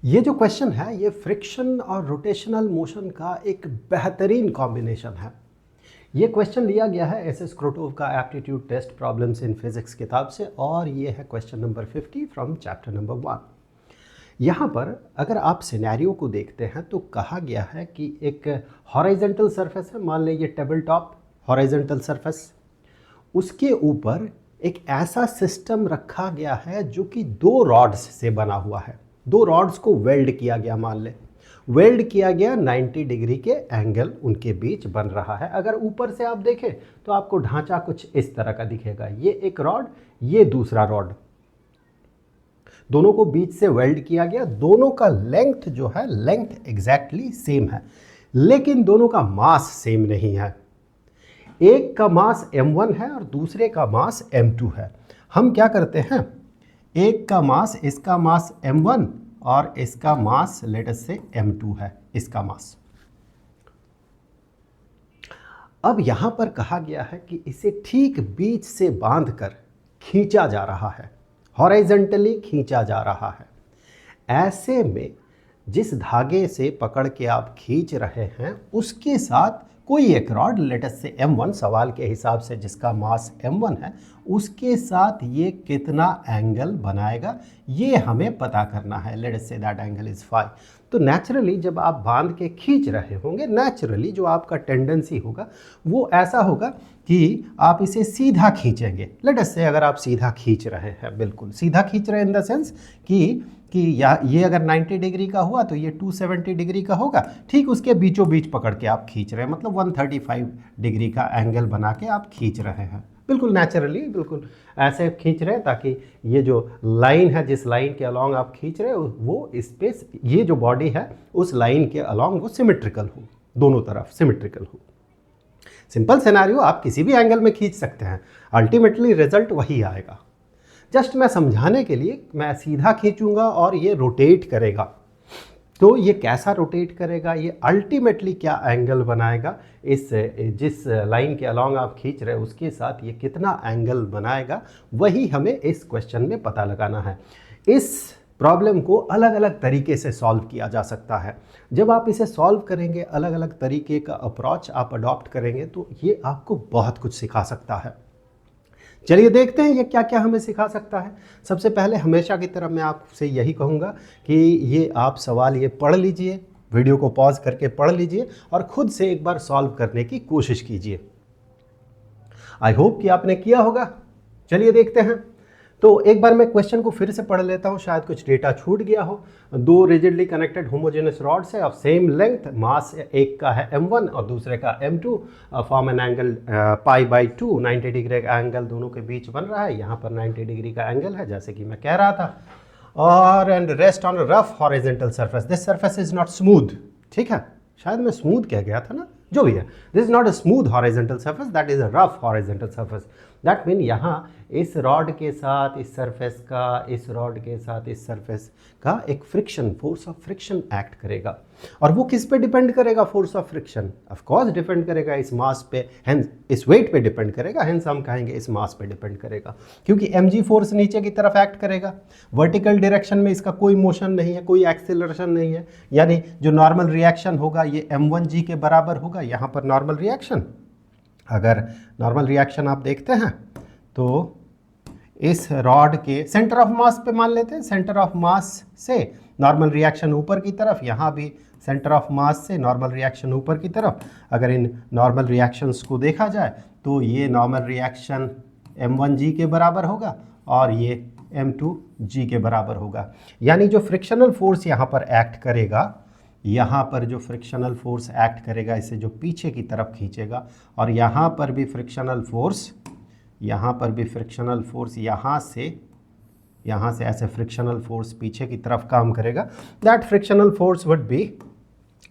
ये जो क्वेश्चन है ये फ्रिक्शन और रोटेशनल मोशन का एक बेहतरीन कॉम्बिनेशन है। ये क्वेश्चन लिया गया है एस एस क्रोटोव का aptitude test problems in physics किताब से और ये है question number 50 from chapter number 1। यहाँ पर अगर आप सिनेरियो को देखते हैं तो कहा गया है कि एक हॉरिजॉन्टल सरफेस है, मान लीजिए टेबल टॉप हॉरिजॉन्टल सरफेस, उसके ऊपर एक ऐसा सिस्टम रखा गया है जो कि दो रॉड्स से बना हुआ है। दो रॉड्स को वेल्ड किया गया, मान ले वेल्ड किया गया, 90 डिग्री के एंगल उनके बीच बन रहा है। अगर ऊपर से आप देखें तो आपको ढांचा कुछ इस तरह का दिखेगा, ये एक रॉड, ये दूसरा रॉड, दोनों को बीच से वेल्ड किया गया। दोनों का लेंथ जो है लेंथ एग्जैक्टली सेम है, लेकिन दोनों का मास सेम नहीं है। एक का मास m1 है और दूसरे का मास m2 है। हम क्या करते हैं, एक का मास, इसका मास m1 और इसका मास लेट अस से m2 है, इसका मास। अब यहां पर कहा गया है कि इसे ठीक बीच से बांधकर खींचा जा रहा है, हॉरिजॉन्टली खींचा जा रहा है। ऐसे में जिस धागे से पकड़ के आप खींच रहे हैं उसके साथ कोई एक रॉड लेट अस से m1, सवाल के हिसाब से जिसका मास m1 है, उसके साथ ये कितना एंगल बनाएगा ये हमें पता करना है। Let us say that angle is phi. तो नेचुरली जब आप बांध के खींच रहे होंगे, नेचुरली जो आपका टेंडेंसी होगा वो ऐसा होगा कि आप इसे सीधा खींचेंगे। लेट अस से अगर आप सीधा खींच रहे हैं, बिल्कुल सीधा खींच रहे हैं इन द सेंस कि ये अगर 90 डिग्री का हुआ तो ये 270 डिग्री का होगा, ठीक उसके बीचों बीच पकड़ के आप खींच रहे हैं, मतलब 135 डिग्री का एंगल बना के आप खींच रहे हैं, बिल्कुल नेचुरली, बिल्कुल ऐसे खींच रहे हैं ताकि ये जो लाइन है, जिस लाइन के अलॉन्ग आप खींच रहे हो वो स्पेस, ये जो बॉडी है उस लाइन के अलॉन्ग वो सिमेट्रिकल हो, दोनों तरफ सिमेट्रिकल हो। सिंपल सिनेरियो, आप किसी भी एंगल में खींच सकते हैं, अल्टीमेटली रिजल्ट वही आएगा। जस्ट मैं समझाने के लिए मैं सीधा खींचूंगा और ये रोटेट करेगा, तो ये कैसा रोटेट करेगा, ये अल्टीमेटली क्या एंगल बनाएगा, इस जिस लाइन के अलॉन्ग आप खींच रहे हैं उसके साथ ये कितना एंगल बनाएगा, वही हमें इस क्वेश्चन में पता लगाना है। इस प्रॉब्लम को अलग अलग तरीके से सॉल्व किया जा सकता है। जब आप इसे सॉल्व करेंगे, अलग अलग तरीके का अप्रोच आप अडॉप्ट करेंगे तो ये आपको बहुत कुछ सिखा सकता है। चलिए देखते हैं ये क्या क्या हमें सिखा सकता है। सबसे पहले हमेशा की तरह मैं आपसे यही कहूँगा कि ये आप सवाल ये पढ़ लीजिए, वीडियो को पॉज करके पढ़ लीजिए और ख़ुद से एक बार सॉल्व करने की कोशिश कीजिए। आई होप कि आपने किया होगा। चलिए देखते हैं। तो एक बार मैं क्वेश्चन को फिर से पढ़ लेता हूँ, शायद कुछ डेटा छूट गया हो। दो रिजिडली कनेक्टेड होमोजेनस रॉड्स है ऑफ सेम लेंथ, मास एक का है m1 और दूसरे का m2, form an angle π/2, 90 degree का एंगल दोनों के बीच बन रहा है। यहाँ पर 90 डिग्री का एंगल है जैसे कि मैं कह रहा था, और and rest on rough horizontal surface, this surface is not smooth. ठीक है, शायद मैं स्मूथ कह गया था ना, जो भी है, this is not a smooth horizontal surface, that is a rough horizontal surface. That mean यहाँ इस रॉड के साथ इस सरफेस का, इस रॉड के साथ इस सरफेस का एक friction, force of friction act करेगा। और वो किस पे डिपेंड करेगा force of friction? Of course depend करेगा इस मास पे, हेंस इस वेट पे डिपेंड करेगा, हेंस हम कहेंगे इस मास पे डिपेंड करेगा, क्योंकि mg फोर्स नीचे की तरफ एक्ट करेगा। वर्टिकल डायरेक्शन में इसका कोई मोशन नहीं है, कोई एक्सेलरेशन नहीं है, यानी जो नॉर्मल रिएक्शन होगा ये m1g के बराबर होगा। यहाँ पर नॉर्मल रिएक्शन, अगर नॉर्मल रिएक्शन आप देखते हैं तो इस रॉड के सेंटर ऑफ मास पे मान लेते हैं, सेंटर ऑफ मास से नॉर्मल रिएक्शन ऊपर की तरफ, यहाँ भी सेंटर ऑफ मास से नॉर्मल रिएक्शन ऊपर की तरफ। अगर इन नॉर्मल रिएक्शंस को देखा जाए तो ये नॉर्मल रिएक्शन m1g के बराबर होगा और ये m2g के बराबर होगा। यानी जो फ्रिक्शनल फोर्स यहाँ पर एक्ट करेगा, यहाँ पर जो फ्रिक्शनल फोर्स एक्ट करेगा इसे जो पीछे की तरफ खींचेगा, और यहाँ पर भी फ्रिक्शनल फोर्स, यहाँ पर भी फ्रिक्शनल फोर्स यहाँ से ऐसे फ्रिक्शनल फोर्स पीछे की तरफ काम करेगा। That frictional force would be,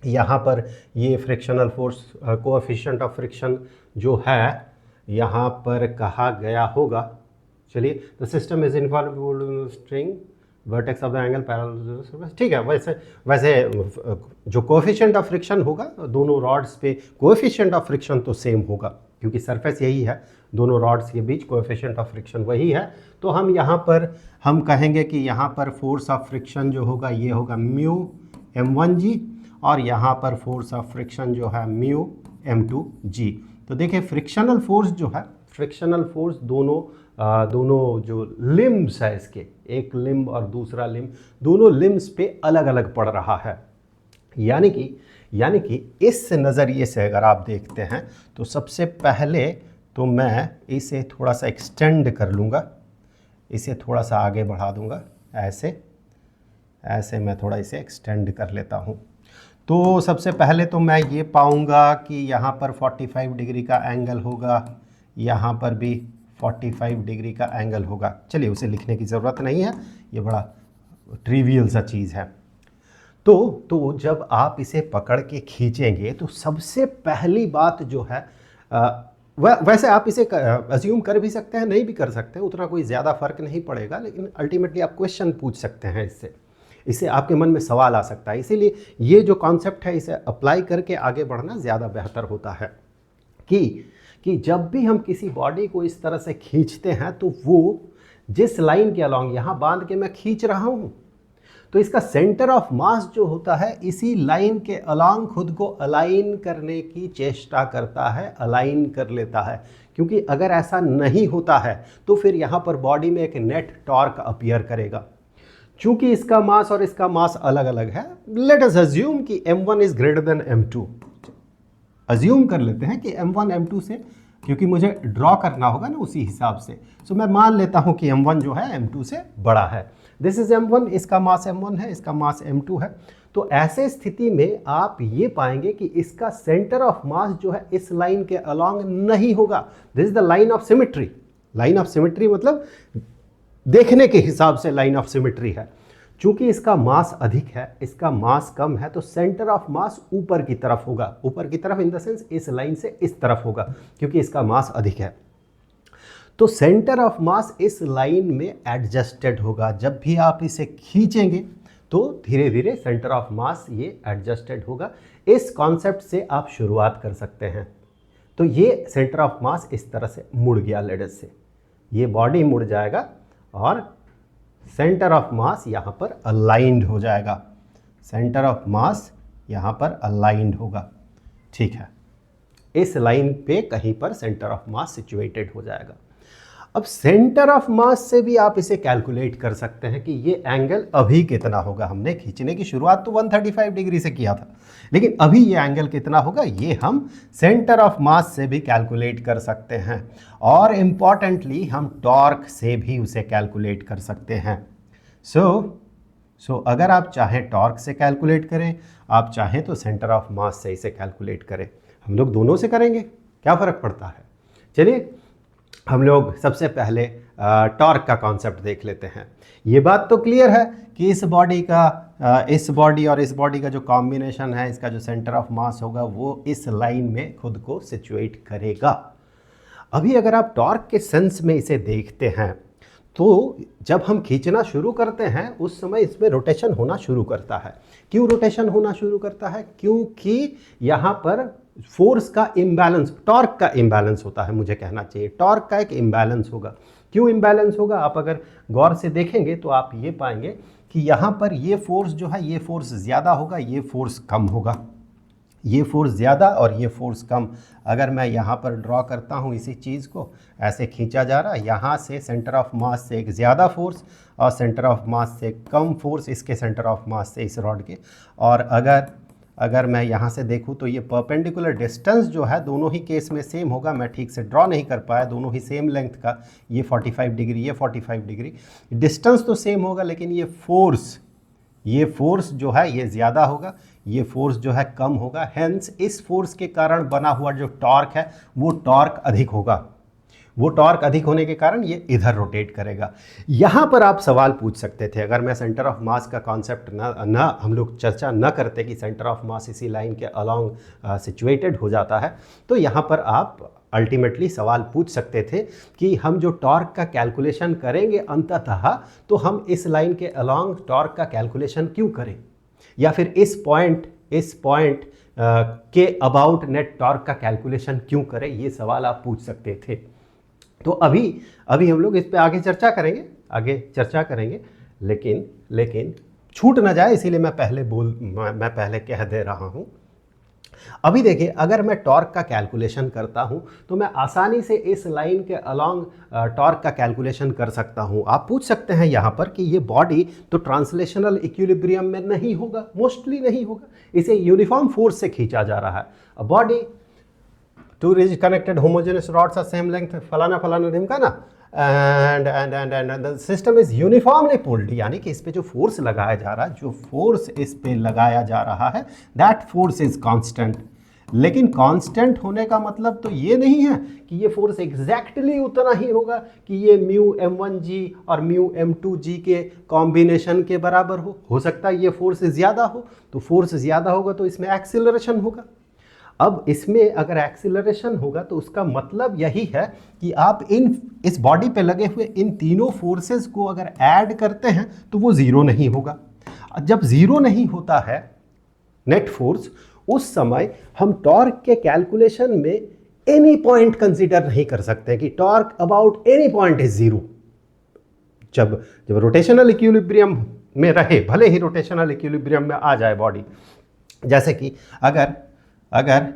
यहाँ पर ये frictional force coefficient of friction जो है यहाँ पर कहा गया होगा। चलिए, the system is involve string vertex of the angle parallel, ठीक है। वैसे जो कोएफिशिएंट ऑफ फ्रिक्शन होगा दोनों रॉड्स पे, कोएफिशिएंट ऑफ फ्रिक्शन तो सेम होगा क्योंकि सरफेस यही है, दोनों रॉड्स के बीच कोएफिशिएंट ऑफ फ्रिक्शन वही है, तो हम यहाँ पर हम कहेंगे कि यहाँ पर फोर्स ऑफ फ्रिक्शन जो होगा ये होगा म्यू m1g, और यहाँ पर फोर्स ऑफ फ्रिक्शन जो है म्यू m2g। तो देखिए फ्रिक्शनल फोर्स जो है, फ्रिक्शनल फोर्स दोनों जो लिम्स है इसके, एक लिम्ब और दूसरा लिम्ब, दोनों लिम्स पे अलग अलग पड़ रहा है। यानी कि इस नज़रिए से अगर आप देखते हैं तो सबसे पहले तो मैं इसे थोड़ा सा एक्सटेंड कर लूँगा, इसे थोड़ा सा आगे बढ़ा दूँगा, ऐसे मैं थोड़ा इसे एक्सटेंड कर लेता हूँ। तो सबसे पहले तो मैं ये पाऊँगा कि यहाँ पर 45 डिग्री का एंगल होगा, यहाँ पर भी 45 डिग्री का एंगल होगा। चलिए उसे लिखने की ज़रूरत नहीं है, ये बड़ा ट्रिवियल सा चीज़ है। तो जब आप इसे पकड़ के खींचेंगे तो सबसे पहली बात जो है, वैसे आप इसे अज्यूम कर भी सकते हैं, नहीं भी कर सकते हैं, उतना कोई ज़्यादा फ़र्क नहीं पड़ेगा, लेकिन अल्टीमेटली आप क्वेश्चन पूछ सकते हैं इससे आपके मन में सवाल आ सकता है। इसीलिए ये जो कॉन्सेप्ट है इसे अप्लाई करके आगे बढ़ना ज़्यादा बेहतर होता है कि जब भी हम किसी बॉडी को इस तरह से खींचते हैं तो वो जिस लाइन के अलॉन्ग यहाँ बांध के मैं खींच रहा हूँ, तो इसका सेंटर ऑफ मास जो होता है इसी लाइन के अलॉन्ग खुद को अलाइन करने की चेष्टा करता है, अलाइन कर लेता है। क्योंकि अगर ऐसा नहीं होता है तो फिर यहाँ पर बॉडी में एक नेट टॉर्क अपीयर करेगा। चूंकि इसका मास और इसका मास अलग अलग है, लेट अस अज्यूम कि m1 is greater than m2। Assume कर लेते हैं कि m1 m2 से, क्योंकि मुझे ड्रॉ करना होगा ना उसी हिसाब से, सो मैं मान लेता हूं कि m1 जो है m2 से बड़ा है। दिस इज m1, इसका मास m1 है, इसका मास m2 है। तो ऐसे स्थिति में आप ये पाएंगे कि इसका सेंटर ऑफ मास जो है इस लाइन के अलॉन्ग नहीं होगा। This is the line of symmetry. Line of symmetry मतलब देखने के हिसाब से लाइन ऑफ सिमेट्री है। चूंकि इसका मास अधिक है, इसका मास कम है, तो सेंटर ऑफ मास ऊपर की तरफ होगा। ऊपर की तरफ इन द सेंस इस लाइन से इस तरफ होगा, क्योंकि इसका मास अधिक है। तो सेंटर ऑफ मास इस लाइन में एडजस्टेड होगा। जब भी आप इसे खींचेंगे तो धीरे धीरे सेंटर ऑफ मास ये एडजस्टेड होगा। इस कॉन्सेप्ट से आप शुरुआत कर सकते हैं। तो ये सेंटर ऑफ मास इस तरह से मुड़ गया लेडस से, ये बॉडी मुड़ जाएगा और सेंटर ऑफ मास यहाँ पर अलाइंड हो जाएगा। सेंटर ऑफ मास यहाँ पर अलाइंड होगा, ठीक है। इस लाइन पे कहीं पर सेंटर ऑफ मास सिचुएटेड हो जाएगा। अब सेंटर ऑफ मास से भी आप इसे कैलकुलेट कर सकते हैं कि ये एंगल अभी कितना होगा। हमने खींचने की शुरुआत तो 135 डिग्री से किया था, लेकिन अभी ये एंगल कितना होगा ये हम सेंटर ऑफ मास से भी कैलकुलेट कर सकते हैं। और इम्पॉर्टेंटली हम टॉर्क से भी उसे कैलकुलेट कर सकते हैं। सो अगर आप चाहें टॉर्क से कैलकुलेट करें, आप चाहें तो सेंटर ऑफ मास से इसे कैलकुलेट करें। हम लोग दोनों से करेंगे, क्या फ़र्क पड़ता है। चलिए हम लोग सबसे पहले टॉर्क का कॉन्सेप्ट देख लेते हैं। ये बात तो क्लियर है कि इस बॉडी और इस बॉडी का जो कॉम्बिनेशन है, इसका जो सेंटर ऑफ मास होगा वो इस लाइन में खुद को सिचुएट करेगा। अभी अगर आप टॉर्क के सेंस में इसे देखते हैं तो जब हम खींचना शुरू करते हैं उस समय इसमें रोटेशन होना शुरू करता है। क्यों रोटेशन होना शुरू करता है? क्योंकि यहाँ पर फोर्स का इम्बैलेंस, टॉर्क का इम्बैलेंस होता है, मुझे कहना चाहिए टॉर्क का एक इम्बैलेंस होगा। क्यों इम्बैलेंस होगा? आप अगर गौर से देखेंगे तो आप ये पाएंगे कि यहाँ पर ये फोर्स जो है ये फोर्स ज़्यादा होगा, ये फोर्स कम होगा। ये फोर्स ज़्यादा और ये फोर्स कम। अगर मैं यहाँ पर ड्रॉ करता हूँ इसी चीज़ को, ऐसे खींचा जा रहा है, यहाँ से सेंटर ऑफ मास से एक ज़्यादा फोर्स और सेंटर ऑफ मास से कम फोर्स इसके सेंटर ऑफ मास से इस रॉड के। और अगर मैं यहाँ से देखूँ तो ये परपेंडिकुलर डिस्टेंस जो है दोनों ही केस में सेम होगा। मैं ठीक से ड्रॉ नहीं कर पाया, दोनों ही सेम लेंथ का, ये 45 डिग्री ये 45 डिग्री, डिस्टेंस तो सेम होगा लेकिन ये फोर्स जो है ये ज़्यादा होगा, ये फोर्स जो है कम होगा। हेंस इस फोर्स के कारण बना हुआ जो टॉर्क है वो टॉर्क अधिक होगा। वो टॉर्क अधिक होने के कारण ये इधर रोटेट करेगा। यहाँ पर आप सवाल पूछ सकते थे, अगर मैं सेंटर ऑफ मास का कॉन्सेप्ट ना हम लोग चर्चा न करते कि सेंटर ऑफ मास इसी लाइन के अलॉन्ग सिचुएटेड हो जाता है, तो यहाँ पर आप अल्टीमेटली सवाल पूछ सकते थे कि हम जो टॉर्क का कैलकुलेशन करेंगे अंततः, तो हम इस लाइन के अलॉन्ग टॉर्क का कैलकुलेशन क्यों करें, या फिर इस इस पॉइंट के अबाउट नेट टॉर्क का कैलकुलेशन क्यों करें, ये सवाल आप पूछ सकते थे। तो अभी हम लोग इस पे आगे चर्चा करेंगे, लेकिन छूट ना जाए इसीलिए मैं पहले कह दे रहा हूं। अभी देखिए, अगर मैं टॉर्क का कैलकुलेशन करता हूं तो मैं आसानी से इस लाइन के अलोंग टॉर्क का कैलकुलेशन कर सकता हूं। आप पूछ सकते हैं यहां पर कि ये बॉडी तो ट्रांसलेशनल इक्विलिब्रियम में नहीं होगा, मोस्टली नहीं होगा, इसे यूनिफॉर्म फोर्स से खींचा जा रहा है। A body two rigid connected homogeneous rods are same length, फलाना फलाना ढिमकाना, and the system is uniformly pulled, यानी कि इस पे जो फोर्स लगाया जा रहा है, दैट फोर्स इज कांस्टेंट। लेकिन कांस्टेंट होने का मतलब तो ये नहीं है कि ये फोर्स एग्जैक्टली उतना ही होगा कि ये म्यू m1g और म्यू m2g के कॉम्बिनेशन के बराबर हो सकता है ये फोर्स ज़्यादा हो, तो फोर्स ज़्यादा होगा तो इसमें एक्सीलरेशन होगा। अब इसमें अगर एक्सीलरेशन होगा तो उसका मतलब यही है कि आप इस बॉडी पे लगे हुए इन तीनों फोर्सेस को अगर ऐड करते हैं तो वो ज़ीरो नहीं होगा। जब ज़ीरो नहीं होता है नेट फोर्स, उस समय हम टॉर्क के कैलकुलेशन में एनी पॉइंट कंसीडर नहीं कर सकते कि torque about any point is zero. जब रोटेशनल इक्विलिब्रियम में रहे, भले ही रोटेशनल इक्विलिब्रियम में आ जाए बॉडी, जैसे कि अगर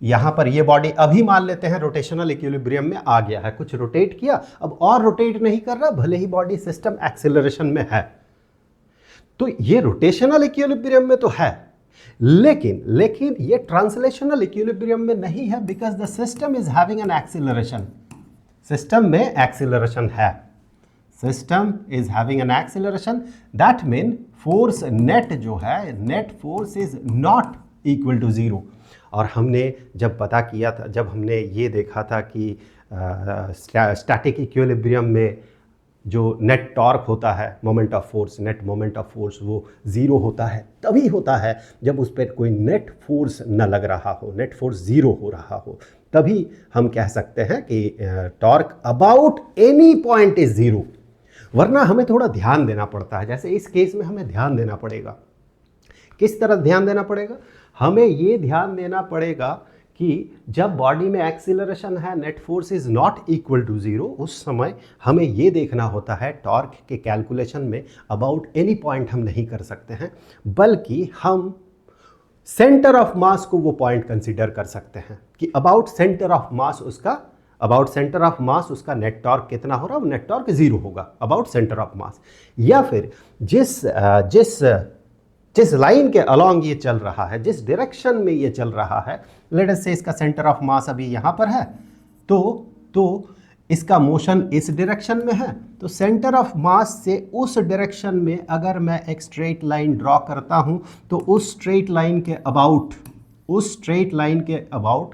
यहाँ पर ये बॉडी अभी मान लेते हैं रोटेशनल इक्विलिब्रियम में आ गया है, कुछ रोटेट किया, अब और रोटेट नहीं कर रहा, भले ही बॉडी सिस्टम एक्सेलरेशन में है, तो ये रोटेशनल इक्विलिब्रियम में तो है, लेकिन ये ट्रांसलेशनल इक्विलिब्रियम में नहीं है, because the system is having an acceleration. System में एक्सेलरेशन है, system is having an acceleration, that mean force net जो है, net force is not equal to zero. और हमने जब पता किया था, जब हमने ये देखा था कि स्टैटिक इक्विलिब्रियम में जो नेट टॉर्क होता है, moment of force, net moment of force, वो ज़ीरो होता है, तभी होता है जब उस पर कोई नेट फोर्स न लग रहा हो, नेट फोर्स ज़ीरो हो रहा हो, तभी हम कह सकते हैं कि torque about any point is zero. वरना हमें थोड़ा ध्यान देना पड़ता है, जैसे इस केस में हमें ध्यान देना पड़ेगा। किस तरह ध्यान देना पड़ेगा? हमें ये ध्यान देना पड़ेगा कि जब बॉडी में एक्सीलरेशन है, net force is not equal to zero, उस समय हमें ये देखना होता है टॉर्क के कैलकुलेशन में अबाउट एनी पॉइंट हम नहीं कर सकते हैं, बल्कि हम सेंटर ऑफ मास को वो पॉइंट कंसीडर कर सकते हैं कि अबाउट सेंटर ऑफ मास उसका नेट टॉर्क कितना हो रहा है, नेट टॉर्क ज़ीरो होगा अबाउट सेंटर ऑफ मास। या फिर जिस लाइन के अलोंग ये चल रहा है, जिस डायरेक्शन में ये चल रहा है, लेट अस से इसका सेंटर ऑफ मास अभी यहाँ पर है, तो इसका मोशन इस डायरेक्शन में है, तो सेंटर ऑफ मास से उस डायरेक्शन में अगर मैं एक स्ट्रेट लाइन ड्रॉ करता हूँ, तो उस स्ट्रेट लाइन के अबाउट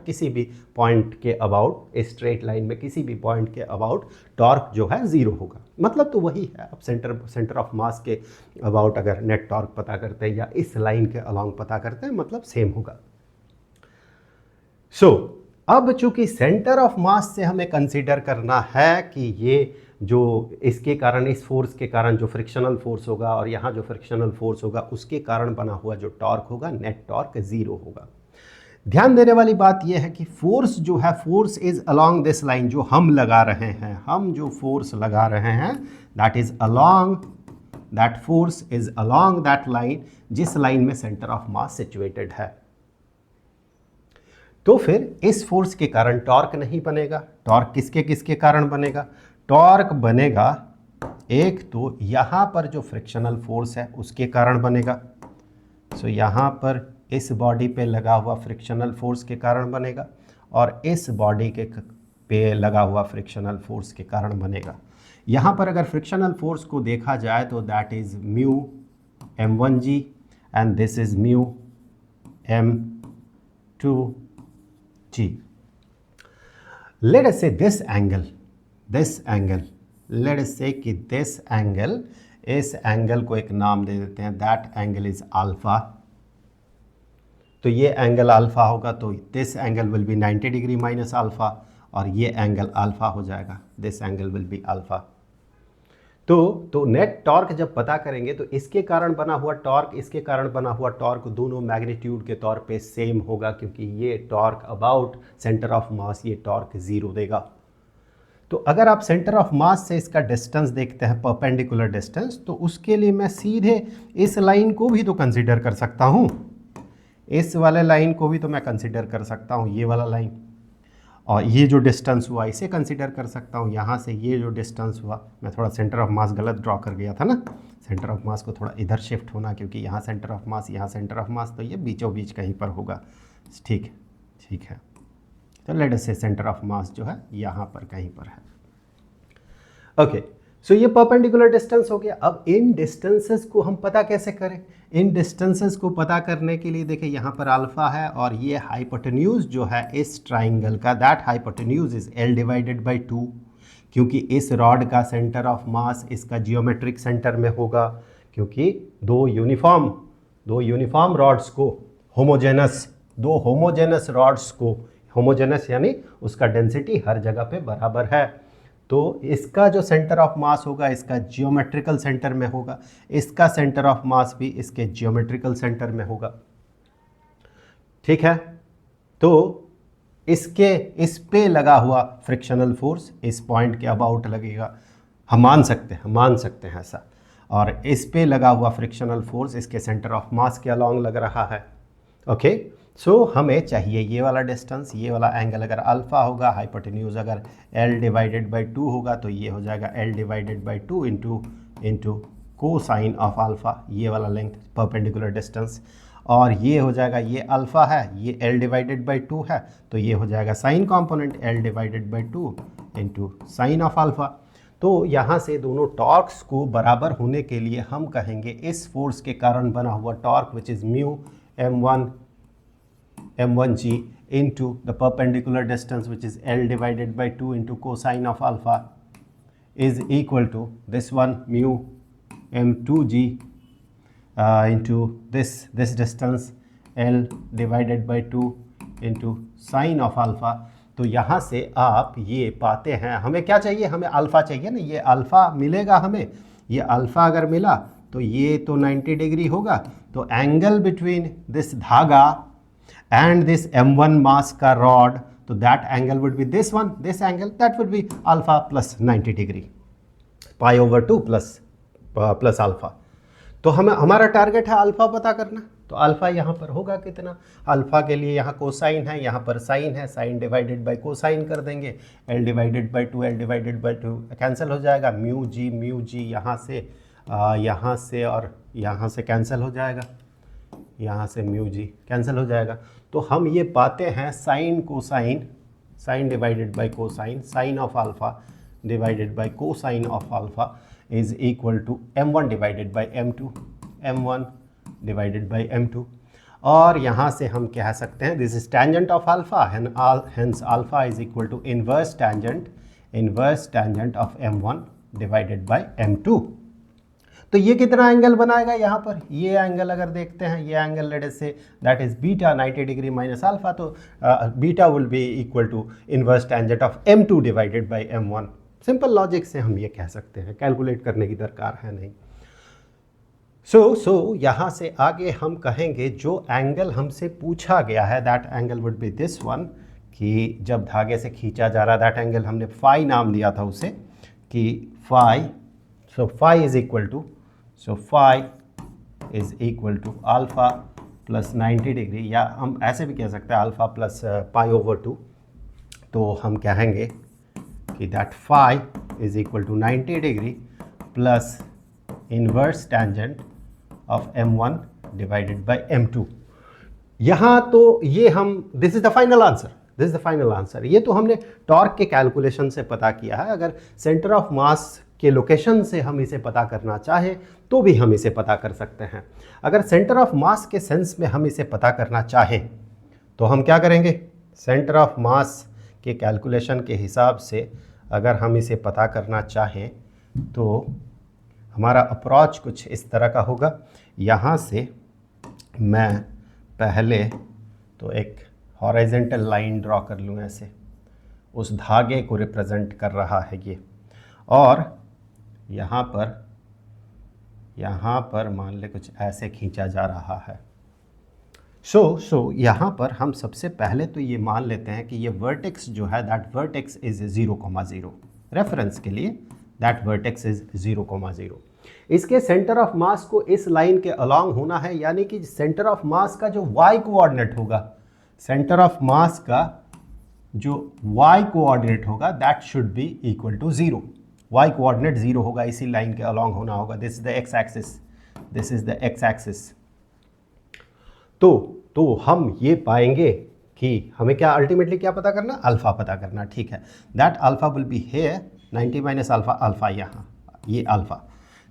किसी भी पॉइंट के अबाउट, इस स्ट्रेट लाइन में किसी भी पॉइंट के अबाउट टॉर्क जो है ज़ीरो होगा। मतलब तो वही है, अब सेंटर ऑफ मास के अबाउट अगर नेट टॉर्क पता करते हैं या इस लाइन के अलोंग पता करते हैं, मतलब सेम होगा। अब चूंकि सेंटर ऑफ मास से हमें कंसीडर करना है कि ये जो इसके कारण, इस फोर्स के कारण जो फ्रिक्शनल फोर्स होगा और यहाँ जो फ्रिक्शनल फोर्स होगा, उसके कारण बना हुआ जो टॉर्क होगा, नेट टॉर्क ज़ीरो होगा। ध्यान देने वाली बात यह है कि फोर्स जो है, force is along this line, जो हम लगा रहे हैं, हम जो फोर्स लगा रहे हैं, that force is along that line, जिस लाइन में सेंटर ऑफ मास सिचुएटेड है। तो फिर इस फोर्स के कारण टॉर्क नहीं बनेगा। टॉर्क किसके कारण बनेगा? टॉर्क बनेगा एक तो यहाँ पर जो फ्रिक्शनल फोर्स है उसके कारण बनेगा। सो यहाँ पर इस बॉडी पे लगा हुआ फ्रिक्शनल फोर्स के कारण बनेगा, और इस बॉडी के पे लगा हुआ फ्रिक्शनल फोर्स के कारण बनेगा। यहाँ पर अगर फ्रिक्शनल फोर्स को देखा जाए तो that is mu m1g and this is mu m2g। Late us से दिस एंगल, लेट अस से कि दिस एंगल, इस एंगल को एक नाम दे देते हैं, दैट एंगल इज अल्फा। तो ये एंगल अल्फा होगा, तो this angle will be 90 degree minus alpha, और ये एंगल अल्फा हो जाएगा, this angle will be alpha. तो नेट टॉर्क जब पता करेंगे तो इसके कारण बना हुआ टॉर्क, इसके कारण बना हुआ टॉर्क दोनों मैग्नीट्यूड के तौर पे सेम होगा, क्योंकि ये टॉर्क अबाउट सेंटर ऑफ मास, ये टॉर्क 0 देगा। तो अगर आप सेंटर ऑफ मास से इसका डिस्टेंस देखते हैं, परपेंडिकुलर डिस्टेंस, तो उसके लिए मैं सीधे इस लाइन को भी तो कंसिडर कर सकता हूँ, इस वाले लाइन को भी तो मैं कंसिडर कर सकता हूँ, ये वाला लाइन, और ये जो डिस्टेंस हुआ इसे कंसिडर कर सकता हूँ। यहाँ से ये जो डिस्टेंस हुआ, मैं थोड़ा सेंटर ऑफ मास गलत ड्रॉ कर गया था ना, सेंटर ऑफ मास को थोड़ा इधर शिफ्ट होना, क्योंकि यहाँ सेंटर ऑफ मास, यहाँ सेंटर ऑफ मास, तो ये बीचों बीच कहीं पर होगा। ठीक है, तो लेट अस से सेंटर ऑफ मास जो है यहाँ पर कहीं पर है। ओके, सो ये परपेंडिकुलर डिस्टेंस हो गया। अब इन डिस्टेंसेस को हम पता कैसे करें? इन डिस्टेंसेस को पता करने के लिए देखिए यहाँ पर अल्फा है और ये हाइपोटेन्यूज जो है इस ट्राइंगल का, that hypotenuse is L divided by 2, क्योंकि इस रॉड का सेंटर ऑफ मास इसका जियोमेट्रिक सेंटर में होगा, क्योंकि दो यूनिफॉर्म रॉड्स को दो होमोजेनस रॉड्स को, होमोजेनस यानी उसका डेंसिटी हर जगह पे बराबर है, तो इसका जो सेंटर ऑफ मास होगा इसका जियोमेट्रिकल सेंटर में होगा, इसका सेंटर ऑफ मास भी इसके जियोमेट्रिकल सेंटर में होगा। ठीक है, तो इस पे लगा हुआ फ्रिक्शनल फोर्स इस पॉइंट के अबाउट लगेगा, हम मान सकते हैं ऐसा, और इस पे लगा हुआ फ्रिक्शनल फोर्स इसके सेंटर ऑफ मास के अलॉन्ग लग रहा है। ओके, सो हमें चाहिए ये वाला डिस्टेंस, ये वाला एंगल अगर अल्फा होगा, हाइपोटेन्यूज अगर L डिवाइडेड बाई 2 होगा, तो ये हो जाएगा L divided by 2 into cosine of alpha, ये वाला लेंथ परपेंडिकुलर डिस्टेंस, और ये हो जाएगा, ये अल्फा है, ये L डिवाइडेड बाई 2 है, तो ये हो जाएगा sine component L divided by 2 into sine of alpha. तो यहाँ से दोनों टॉर्क्स को बराबर होने के लिए हम कहेंगे इस फोर्स के कारण बना हुआ torque which is mu m1g into the perpendicular distance which is L divided by 2 into cosine of alpha is equal to this one mu m2g into this distance L divided by 2 into sine of alpha। तो यहाँ से आप ये पाते हैं, हमें क्या चाहिए, हमें अल्फ़ा चाहिए ना, ये अल्फ़ा मिलेगा हमें, ये अल्फ़ा अगर मिला तो ये तो 90 डिग्री होगा, तो एंगल बिटवीन दिस धागा and this m1 mass का rod, तो that angle would be this one, this angle, that would be alpha plus 90 degree, pi over 2 plus alpha। तो हमारा टारगेट है अल्फा पता करना, तो अल्फा यहाँ पर होगा कितना, अल्फा के लिए यहाँ कोसाइन है, यहाँ पर साइन है, साइन डिवाइडेड बाई कोसाइन कर देंगे, L divided by 2 L divided by 2 cancel हो जाएगा, म्यू जी यहाँ से और यहाँ से कैंसिल हो जाएगा, यहाँ से म्यू जी कैंसिल हो जाएगा। तो हम ये पाते हैं sine cosine, sine divided by cosine, sine of alpha divided by cosine of alpha is equal to m1 divided by m2, m1 divided by m2, और यहाँ से हम कह सकते हैं this is tangent of alpha, hence alpha is equal to inverse tangent of m1 divided by m2। तो ये कितना एंगल बनाएगा यहाँ पर, ये एंगल अगर देखते हैं, ये angle let us say that is beta 90 degree minus alpha, तो beta will be equal to inverse tangent of m2 divided by m1। Simple logic से हम ये कह सकते हैं, कैलकुलेट करने की दरकार है नहीं। सो यहाँ से आगे हम कहेंगे जो एंगल हमसे पूछा गया है that angle would be this one, कि जब धागे से खींचा जा रहा दैट एंगल हमने फाई नाम दिया था उसे, कि phi, so phi is equal to, so phi is equal to alpha plus 90 degree, या हम ऐसे भी कह सकते हैं अल्फ़ा प्लस पाई ओवर 2, तो हम कहेंगे कि that phi is equal to 90 degree plus inverse tangent of m1 divided by m2। यहाँ तो ये हम, this is the final answer, ये तो हमने टॉर्क के कैलकुलेशन से पता किया है। अगर सेंटर ऑफ मास के लोकेशन से हम इसे पता करना चाहें तो भी हम इसे पता कर सकते हैं। अगर सेंटर ऑफ मास के सेंस में हम इसे पता करना चाहें तो हम क्या करेंगे, सेंटर ऑफ मास के कैलकुलेशन के हिसाब से अगर हम इसे पता करना चाहें तो हमारा अप्रोच कुछ इस तरह का होगा। यहाँ से मैं पहले तो एक हॉरिजॉन्टल लाइन ड्रॉ कर लूँ, ऐसे उस धागे को रिप्रेजेंट कर रहा है ये, और यहाँ पर मान ले कुछ ऐसे खींचा जा रहा है। सो यहाँ पर हम सबसे पहले तो ये मान लेते हैं कि ये वर्टेक्स जो है दैट वर्टेक्स इज़ 0,0। रेफरेंस के लिए दैट वर्टेक्स इज़ 0,0। इसके सेंटर ऑफ मास को इस लाइन के अलॉन्ग होना है, यानी कि सेंटर ऑफ मास का जो y कोऑर्डिनेट होगा, सेंटर ऑफ मास का जो y कोऑर्डिनेट होगा that should be equal to 0। y coordinate 0 होगा, इसी लाइन के अलॉन्ग होना होगा। This is the X axis, this is the X axis. तो हम ये पाएंगे कि हमें क्या अल्टीमेटली क्या पता करना, अल्फा पता करना। ठीक है, that alpha will be here 90 minus alpha, alpha यहाँ, ये अल्फा।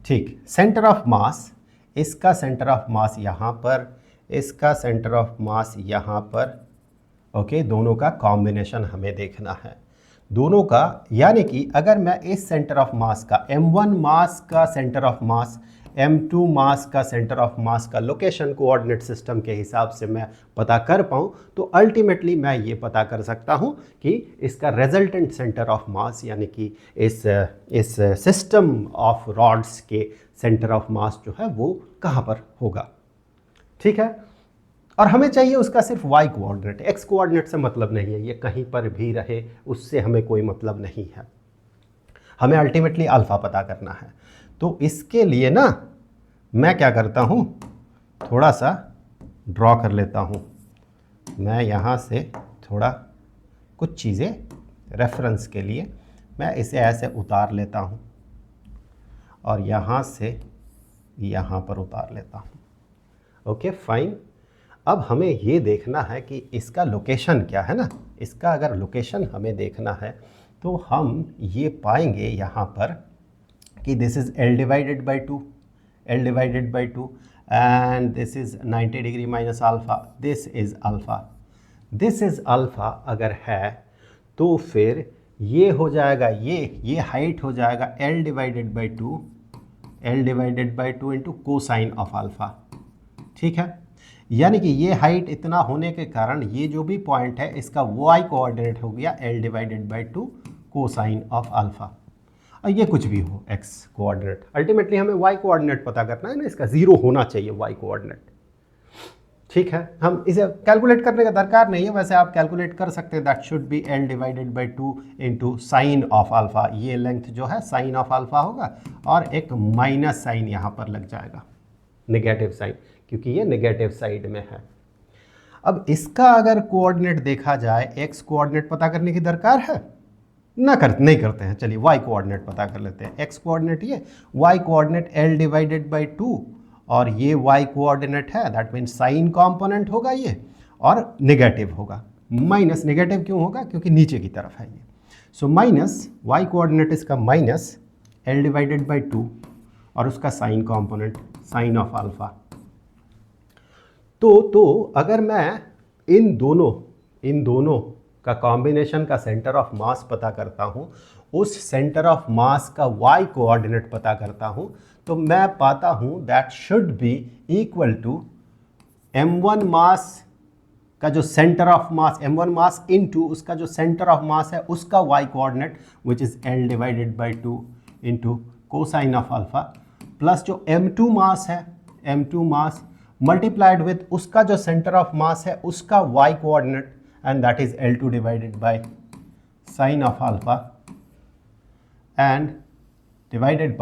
ठीक, सेंटर ऑफ मास, इसका सेंटर ऑफ मास यहाँ पर, इसका सेंटर ऑफ मास यहाँ पर। ओके, दोनों का कॉम्बिनेशन हमें देखना है, दोनों का, यानी कि अगर मैं इस सेंटर ऑफ मास का m1 मास का सेंटर ऑफ मास, m2 मास का सेंटर ऑफ मास का लोकेशन कोऑर्डिनेट सिस्टम के हिसाब से मैं पता कर पाऊँ, तो अल्टीमेटली मैं ये पता कर सकता हूँ कि इसका रिजल्टेंट सेंटर ऑफ मास, यानी कि इस सिस्टम ऑफ रॉड्स के सेंटर ऑफ मास जो है वो कहाँ पर होगा। ठीक है, और हमें चाहिए उसका सिर्फ y कोऑर्डिनेट, x कोऑर्डिनेट से मतलब नहीं है, ये कहीं पर भी रहे उससे हमें कोई मतलब नहीं है, हमें अल्टीमेटली अल्फ़ा पता करना है। तो इसके लिए ना मैं क्या करता हूँ, थोड़ा सा ड्रॉ कर लेता हूँ। मैं यहाँ से थोड़ा कुछ चीज़ें रेफरेंस के लिए मैं इसे ऐसे उतार लेता हूँ और यहाँ से यहाँ पर उतार लेता हूँ। Okay fine. अब हमें ये देखना है कि इसका लोकेशन क्या है ना, इसका अगर लोकेशन हमें देखना है तो हम ये पाएंगे यहाँ पर कि this is L divided by 2, L divided by 2 and this is 90 degree minus alpha, this is alpha, this is alpha अगर है तो फिर ये हो जाएगा, ये हाइट हो जाएगा L divided by 2, L divided by 2 into cosine of alpha. ठीक है, यानी कि ये हाइट इतना होने के कारण ये जो भी पॉइंट है इसका y कोऑर्डिनेट हो गया L divided by 2 cosine of alpha, और ये कुछ भी हो x कोऑर्डिनेट, अल्टीमेटली हमें y कोऑर्डिनेट पता करना है ना, इसका 0 होना चाहिए y कोऑर्डिनेट। ठीक है, हम इसे कैलकुलेट करने का दरकार नहीं है, वैसे आप कैलकुलेट कर सकते हैं, that should B L divided by 2 into sine of alpha, ये लेंथ जो है साइन ऑफ अल्फ़ा होगा और एक माइनस साइन यहाँ पर लग जाएगा, नेगेटिव साइन, क्योंकि ये नेगेटिव साइड में है। अब इसका अगर कोऑर्डिनेट देखा जाए, x कोऑर्डिनेट पता करने की दरकार है नहीं करते हैं, चलिए y कोऑर्डिनेट पता कर लेते हैं। x कोऑर्डिनेट ये, y coordinate L divided by 2 और ये y कोऑर्डिनेट है, दैट मीन्स साइन कॉम्पोनेंट होगा ये और नेगेटिव होगा। माइनस नेगेटिव क्यों होगा, क्योंकि नीचे की तरफ है ये। सो माइनस y कोऑर्डिनेट इसका माइनस L डिवाइडेड बाई 2 और उसका sine component sine of alpha. तो अगर मैं इन दोनों का कॉम्बिनेशन का सेंटर ऑफ मास पता करता हूँ, उस सेंटर ऑफ मास का y कोऑर्डिनेट पता करता हूँ, तो मैं पाता हूँ that should be equal to m1 mass का जो centre of mass, m1 mass into उसका जो सेंटर ऑफ मास है उसका y coordinate which is L divided by 2 into cosine of alpha, plus जो m2 मास है, m2 मास मल्टीप्लाइड विथ उसका जो सेंटर ऑफ मास है उसका y coordinate, and that is L2 divided by sine of alpha and divided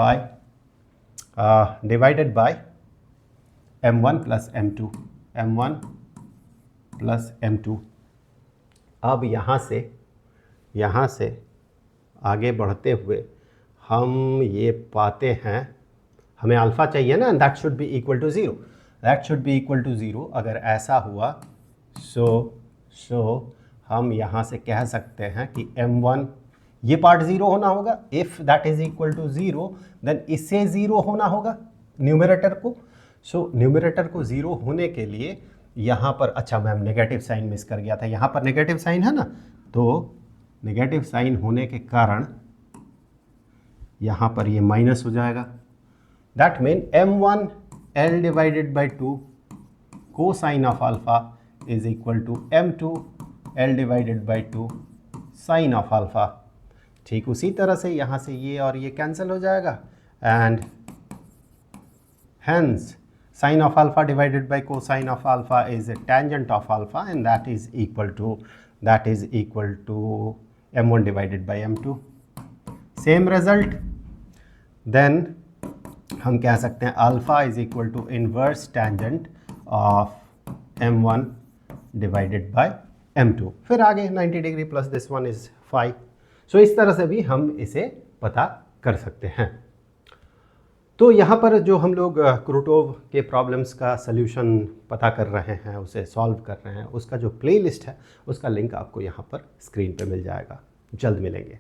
by m1 plus m2, m1 plus m2। अब यहाँ से आगे बढ़ते हुए हम ये पाते हैं, हमें अल्फ़ा चाहिए ना, that should be equal to 0, that should be equal to 0। अगर ऐसा हुआ सो हम यहाँ से कह सकते हैं कि m1 ये पार्ट 0 होना होगा, if that is equal to 0 then इसे 0 होना होगा न्यूमरेटर को। सो न्यूमरेटर को 0 होने के लिए यहाँ पर, अच्छा मैम नेगेटिव साइन मिस कर गया था, यहाँ पर नेगेटिव साइन है ना, तो नेगेटिव साइन होने के कारण यहाँ पर ये माइनस हो जाएगा, that mean m1 L divided by 2 cosine of alpha is equal to m2 L divided by 2 sine of alpha. ठीक उसी तरह से यहाँ से ये और ये कैंसिल हो जाएगा and hence sine of alpha divided by cosine of alpha is a tangent of alpha, and that is equal to m1 divided by m2. Same result. Then हम कह सकते हैं alpha is equal to inverse tangent of m1 divided by m2. फिर आगे 90 degree plus this one is 5. So इस तरह से भी हम इसे पता कर सकते हैं. तो यहाँ पर जो हम लोग क्रूटोव के प्रॉब्लम्स का सल्यूशन पता कर रहे हैं, उसे सॉल्व कर रहे हैं, उसका जो प्लेलिस्ट है उसका लिंक आपको यहाँ पर स्क्रीन पे मिल जाएगा. जल्द मिलेंगे.